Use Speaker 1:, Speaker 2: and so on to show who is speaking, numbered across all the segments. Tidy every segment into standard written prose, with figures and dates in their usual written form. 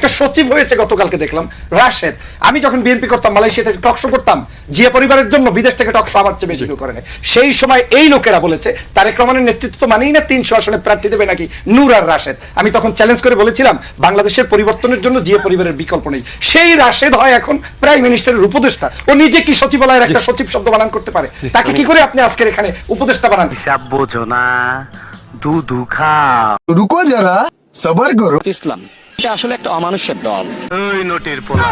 Speaker 1: একটা সচিব হয়েছে গতকালকে দেখলাম রাশেদ। আমি যখন বিএনপি করতাম, মালয়েশিয়াতে টকশো করতাম, জিয়া পরিবারের জন্য বিদেশ থেকে টকশো আমার চেয়ে বেশি কেউ করে নাই। সেই সময় এই লোকেরা বলেছে তারেক রহমানের নেতৃত্ব তো মানেই না 300 আসনে প্রার্থী দেবে নাকি নূর আর রাশেদ। আমি তখন চ্যালেঞ্জ করে বলেছিলাম বাংলাদেশের পরিবর্তনের জন্য জিয়া পরিবারের বিকল্প নেই। সেই রাশেদ হয় এখন প্রাইম মিনিস্টারের উপদেষ্টা। ও নিজে কি সচিবালয়ের একটা সচিব শব্দ বানান করতে পারে? তাকে কি করে আপনি আজকের এখানে উপদেষ্টা বানান?
Speaker 2: হিসাব বোঝো না, দুধু খাও।
Speaker 3: রুকো যারা, সবার করো।
Speaker 4: ইসলাম এটা আসলে একটা অমানুষের দল।
Speaker 2: ওই নোটের পোলা।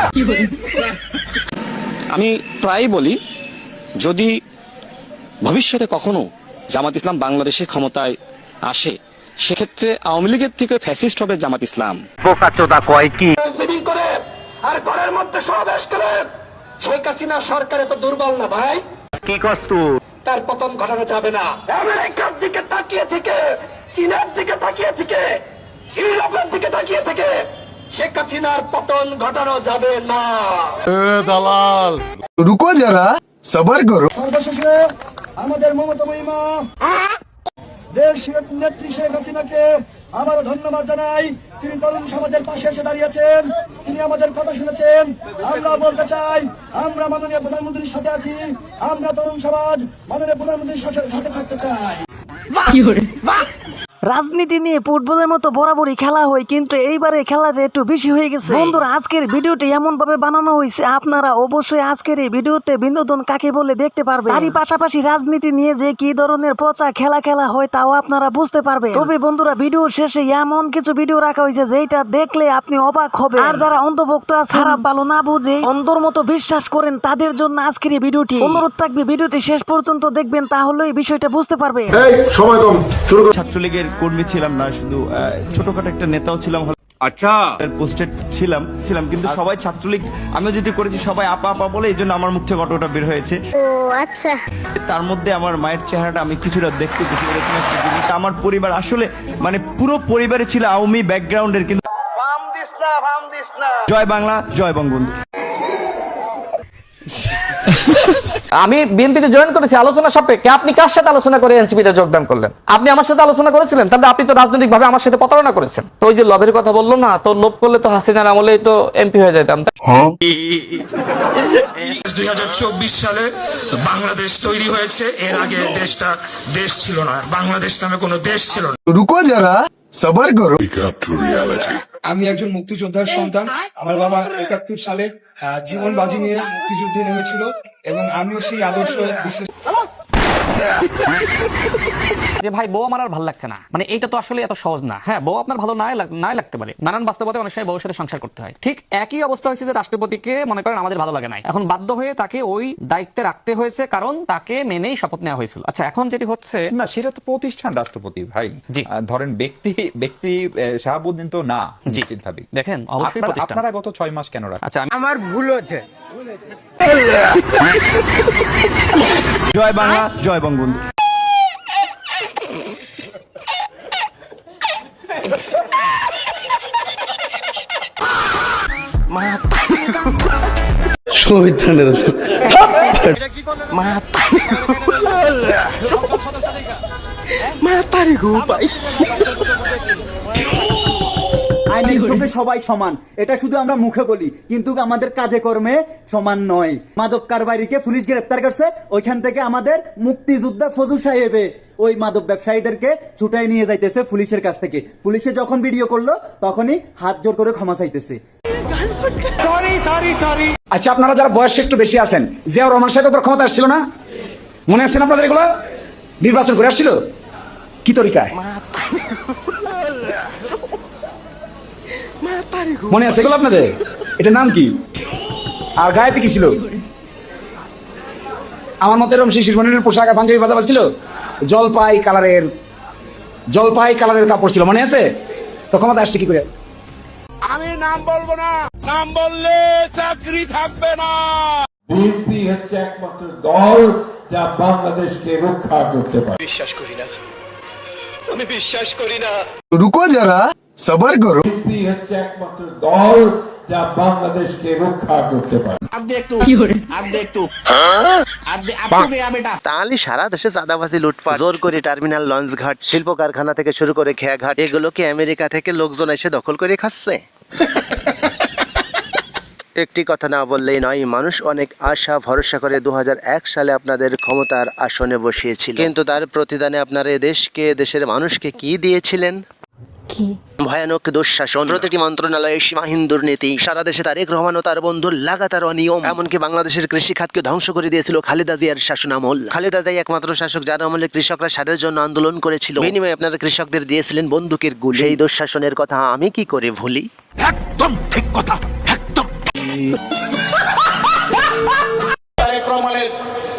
Speaker 4: আমি প্রায়ই বলি, যদি ভবিষ্যতে কখনো জামাত ইসলাম বাংলাদেশের ক্ষমতায় আসে, সেক্ষেত্রে আওয়ামী লীগের থেকে ফ্যাসিস্ট হবে জামাত ইসলাম।
Speaker 2: বোকা চোদা কয় কি?
Speaker 5: মিটিং করে আর ঘরের মধ্যে সমাবেশ করে শেখ হাসিনা সরকার এত দুর্বল না ভাই,
Speaker 2: কি কষ্ট?
Speaker 5: তার পতন ঘটানো যাবে না। আমেরিকার দিকে তাকিয়ে থেকে, চীনের দিকে তাকিয়ে থেকে, ইউরোপের দিকে তাকিয়ে থেকে শেখ হাসিনার পতন ঘটানো যাবে না।
Speaker 3: দালাল। রুকো যারা, সবার করো।
Speaker 5: সর্বশেষে আমাদের মমতা মহিমা দেশ নেত্রী শেখ হাসিনাকে আবারও ধন্যবাদ জানাই। তিনি তরুণ সমাজের পাশে এসে দাঁড়িয়েছেন, তিনি আমাদের কথা শুনেছেন। আমরা বলতে চাই, আমরা মাননীয় প্রধানমন্ত্রীর সাথে আছি, আমরা তরুণ সমাজ মাননীয় প্রধানমন্ত্রীর সাথে থাকতে চাই।
Speaker 6: রাজনীতি নিয়ে ফুটবলের মতো বরাবরই খেলা হয়, কিন্তু এইবারে খেলাটা একটু বেশি হয়ে গেছে। বন্ধুরা, আজকের ভিডিওটি এমন ভাবে বানানো হয়েছে, আপনারা অবশ্যই আজকের এই ভিডিওতে বিনোদন কাকে বলে দেখতে পারবেন। তারই পাশাপাশি রাজনীতি নিয়ে যে কি ধরনের পচা খেলা হয় তাও আপনারা বুঝতে পারবেন। তবে বন্ধুরা, ভিডিওর শেষে এমন কিছু ভিডিও রাখা হয়েছে যেটা দেখলে আপনি অবাক হবেন। আর যারা অন্ধভক্ত আছে, খারাপ ভালো না বুঝে অন্ধর মতো বিশ্বাস করেন, তাদের জন্য আজকের এই ভিডিওটি। অনুরোধ থাকবে ভিডিওটি শেষ পর্যন্ত দেখবেন, তাহলে এই বিষয়টা বুঝতে পারবেন।
Speaker 7: ছাত্রলীগের কর্মী ছিলাম না, শুধু ছোটখাটো একটা নেতাও ছিলাম।
Speaker 8: আচ্ছা,
Speaker 7: পোস্টেড ছিলাম কিন্তু সবাই ছাত্রলীগ, আমি যেটা করেছি সবাই আপা আপা বলে, এই জন্য আমার মুখ থেকে অটোটা বের হয়েছে।
Speaker 9: আচ্ছা,
Speaker 7: তার মধ্যে আমার মায়ের চেহারাটা আমি কিছুটা দেখতে পেয়েছি। আমার পরিবার আসলে মানে পুরো পরিবারে ছিল আওয়ামী ব্যাকগ্রাউন্ডের, কিন্তু জয় বাংলা, জয় বঙ্গবন্ধু।
Speaker 10: আমি বিএনপিতে জয়েন করেছি আলোচনা সাপেক্ষে। আপনি কার সাথে আলোচনা করে এনসিপিতে যোগদান করলেন? আপনি আমার সাথে আলোচনা করেছিলেন? তাহলে আপনি তো রাজনৈতিক ভাবে আমার সাথে প্রতারণা করেছেন। তো ওই যে লবের কথা বললো না, তো লোভ করলে তো হাসিনার আমলেই তো এমপি হয়ে যেতাম।
Speaker 11: 2024 সালে বাংলাদেশ তৈরি হয়েছে, এর আগে দেশটা দেশ ছিল না, বাংলাদেশ নামে কোনো দেশ ছিল না।
Speaker 3: রুকো যারা, সবার করো।
Speaker 5: আমি একজন মুক্তিযোদ্ধার সন্তান। আমার বাবা 71 সালে জীবন বাজি নিয়ে মুক্তিযুদ্ধে নেমেছিল এবং আমিও সেই আদর্শ বিশ্বাস।
Speaker 10: যে ভাই বউ আমার আর ভালো লাগছে না, মানে এইটা তো আসলে এত সহজ না। হ্যাঁ, বউ আপনার ভালো নাই লাগতে পারে, নানান বাস্তবতা অনেক সময় বউর সাথে সংসার করতে হয়। ঠিক একই অবস্থা হয়েছে যে রাষ্ট্রপতিকে মনে করেন আমাদের ভালো লাগে নাই, এখন বাধ্য হয়ে তাকে ওই দায়িত্বে রাখতে হয়েছে, কারণ তাকে মেনেই শপথ নেওয়া হয়েছিল। আচ্ছা, এখন যেটি হচ্ছে
Speaker 8: না, সেটা তো প্রতিষ্ঠান রাষ্ট্রপতি ভাই। ধরেন ব্যক্তি শাহাবুদ্দিন তো না, নিশ্চিতভাবে
Speaker 10: দেখেন অবশ্যই প্রতিষ্ঠান।
Speaker 8: আপনারা গত 6 মাস কেন রাখেন?
Speaker 10: আচ্ছা,
Speaker 5: আমার ভুল হচ্ছে।
Speaker 7: জয় বাংলা, জয় বঙ্গবন্ধু।
Speaker 12: আইনের চোখে সবাই সমান, এটা শুধু আমরা মুখে বলি, কিন্তু আমাদের কাজে কর্মে সমান নয়। মাদক কারবারিকে পুলিশ গ্রেপ্তার করছে, ওইখান থেকে আমাদের মুক্তিযোদ্ধা ফজল সাহেবে ওই মাদক ব্যবসায়ীদেরকে ছুটাই নিয়ে যাইতেছে পুলিশের কাছ থেকে। পুলিশে যখন ভিডিও করলো তখনই হাত জোর করে ক্ষমা চাইতেছে।
Speaker 5: আচ্ছা, আপনারা যারা বয়স একটু বেশি আছেন, জিয়াউর রহমান সাহেব উপর ক্ষমতা আসছিল না? মনে আছেন আপনাদের? এগুলো নির্বাচন করে আসছিল কি তরিকায়? মনে আছে এগুলো আপনাদের? এটার নাম কি? আর গায়েতে কি ছিল? আমার মতে এরকম শিশির মনিরের পোশাক আর পাঞ্জাবি বাজাবাজ ছিল, জলপাই কালারের কাপড় ছিল, মনে আছে? তো ক্ষমতা আসছে কি করে?
Speaker 11: আমি নাম বলবো না, নাম বললে চাকরি থাকবে না।
Speaker 13: বিএনপি হচ্ছে একমাত্র দল যা বাংলাদেশকে রক্ষা করতে পারে।
Speaker 5: বিশ্বাস করি না, আমি বিশ্বাস করি না।
Speaker 3: রুকো যারা, সবার করো।
Speaker 13: বিএনপি হচ্ছে একমাত্র দল যা বাংলাদেশকে রক্ষা করতে পারে।
Speaker 2: তাহলে সারা দেশে চাঁদাবাজি, লুটপাট, জোর করে টার্মিনাল, লঞ্চ ঘাট, শিল্প কারখানা থেকে শুরু করে খেয়াঘাট, এগুলো কি আমেরিকা থেকে লোকজন এসে দখল করে খাচ্ছে? একটি কথা না বললেই নয়, মানুষ অনেক আশা ভরসা করে 2001 সালে আপনাদের ক্ষমতার আসনে বসিয়েছিল, কিন্তু তার প্রতিদানে আপনারা দেশকে, দেশের মানুষকে কি দিয়েছিলেন? ভয়ানক দুঃশাসন, প্রতিটি মন্ত্রণালয়ে সীমাহীন দুর্নীতি, সারা দেশে তারেক রহমান ও তার বন্ধুর লাগাতার অনিয়ম, এমনকি বাংলাদেশের কৃষি খাতকে ধ্বংস করে দিয়েছিল খালেদা জিয়ার শাসনামল। খালেদা জিয়া একমাত্র শাসক যার আমলে কৃষকরা সারের জন্য আন্দোলন করেছিল, বিনিময়ে আপনারা কৃষকদের দিয়েছিলেন বন্দুকের গুলি। সেই দুঃশাসনের কথা আমি কি করে ভুলি?
Speaker 11: একদম ঠিক কথা, একদম। তারেক রহমানের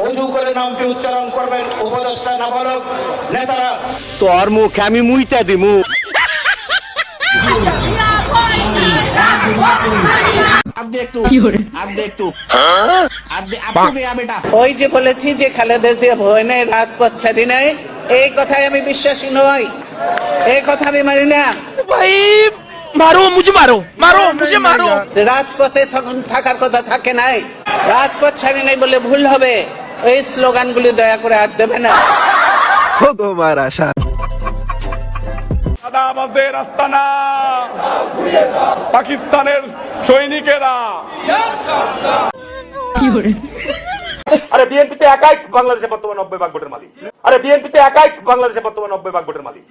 Speaker 11: অজু করে নামটি উচ্চারণ করবেন উপদেষ্টা নাবালক নেতারা।
Speaker 2: তোর মুখে আমি মুইতা দিমু।
Speaker 12: ওই যে বলেছি যে খালেদা জিয়া ভয়নে রাজপথ ছাড়ি নাই, এই কথায় আমি বিশ্বাসী নই, এই কথা আমি মানি না। রাজপথে তখন থাকার কথা থাকে নাই, রাজপথ ছাড়ি নাই বলে ভুল হবে। এই স্লোগানগুলি দয়া করে আর দেবে না।
Speaker 11: আমাদের আস্তানা পাকিস্তানের সৈনিকেরা। আরে বিএনপিতে একাই বাংলাদেশে বর্তমান 90% ভোটের মালিক। আরে বিএনপিতে একাই বাংলাদেশে বর্তমান 90% ভোটের মালিক।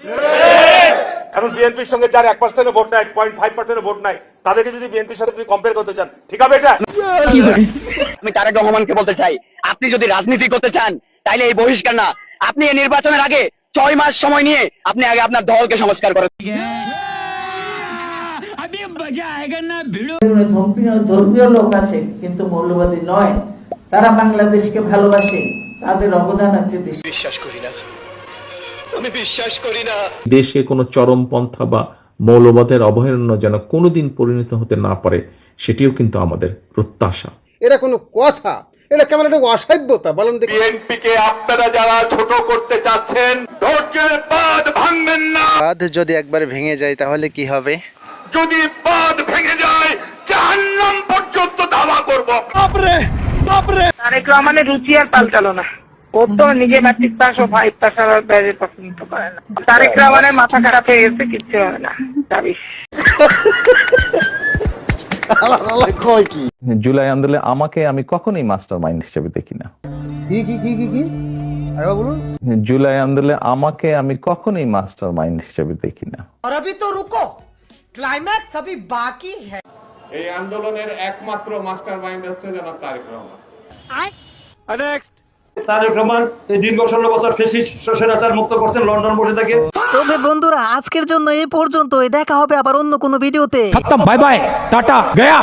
Speaker 11: এখন বিএনপির সঙ্গে যার 1% ভোট নাই, 0.5% ভোট নাই, তাদেরকে যদি বিএনপির সাথে আপনি কম্পেয়ার করতে চান, ঠিক হবে এটা?
Speaker 2: আমি তারেক রহমানকে বলতে চাই, আপনি যদি রাজনীতি করতে চান তাইলে এই বহিষ্কার না, আপনি এই নির্বাচনের আগে 6 মাস সময় নিয়ে আপনি আগে আপনার দলকে সংস্কার করেন।
Speaker 12: ধর্মীয় লোক আছে কিন্তু মৌলবাদী নয়, তারা বাংলাদেশকে ভালোবাসে, তাদের অবদান আছে দেশে।
Speaker 2: বিশ্বাস করি না, আমি বিশ্বাস করি না।
Speaker 9: দেশে কোনো চরমপন্থা বা মৌলবাদের অভয়ারণ্য যেন কোনোদিন পরিণত হতে না পারে, সেটিও কিন্তু আমাদের প্রত্যাশা।
Speaker 5: এটা কোনো কথা? এটা কেমন একটা অসভ্যতা বলেন দেখি।
Speaker 11: বিএনপি কে আপনারা যারা ছোট করতে চাচ্ছেন, ধৈর্যের বাঁধ ভাঙবেন না।
Speaker 2: বাঁধ যদি একবার ভেঙে যায় তাহলে কি হবে?
Speaker 11: যদি বাঁধ ভেঙে যায়, জাহান্নাম পর্যন্ত ধাওয়া করব। বাপরে বাপরে।
Speaker 12: তারেক রহমানের রুচি আর পাল্টালো না, ও তো নিজে ম্যাট্রিক পাস ও 5 পাস আর বাইরে পছন্দ করে না। তারেক রহমানের মাথা খারাপ হয়ে গেছে, কিচ্ছু হবে না, যাবিস।
Speaker 9: জুলাই আন্দোলনে আমাকে আমি কখনোই মাস্টার মাইন্ড হিসেবে দেখি না। জুলাই আন্দোলনে আমাকে আমি কখনোই মাস্টার মাইন্ড হিসেবে দেখি না।
Speaker 11: এই আন্দোলনের একমাত্র মাস্টার মাইন্ড হচ্ছে জনাব তারেক রহমান।
Speaker 5: তারেক রহমান এই দীর্ঘ 16 বছর ফ্যাসিস্ট স্বৈরাচার মুক্ত করছেন লন্ডন বসে থেকে।
Speaker 6: তবে বন্ধুরা আজকের জন্য এই পর্যন্তই, দেখা হবে আবার অন্য কোনো ভিডিওতে।
Speaker 7: Bye bye, tata, Gaya.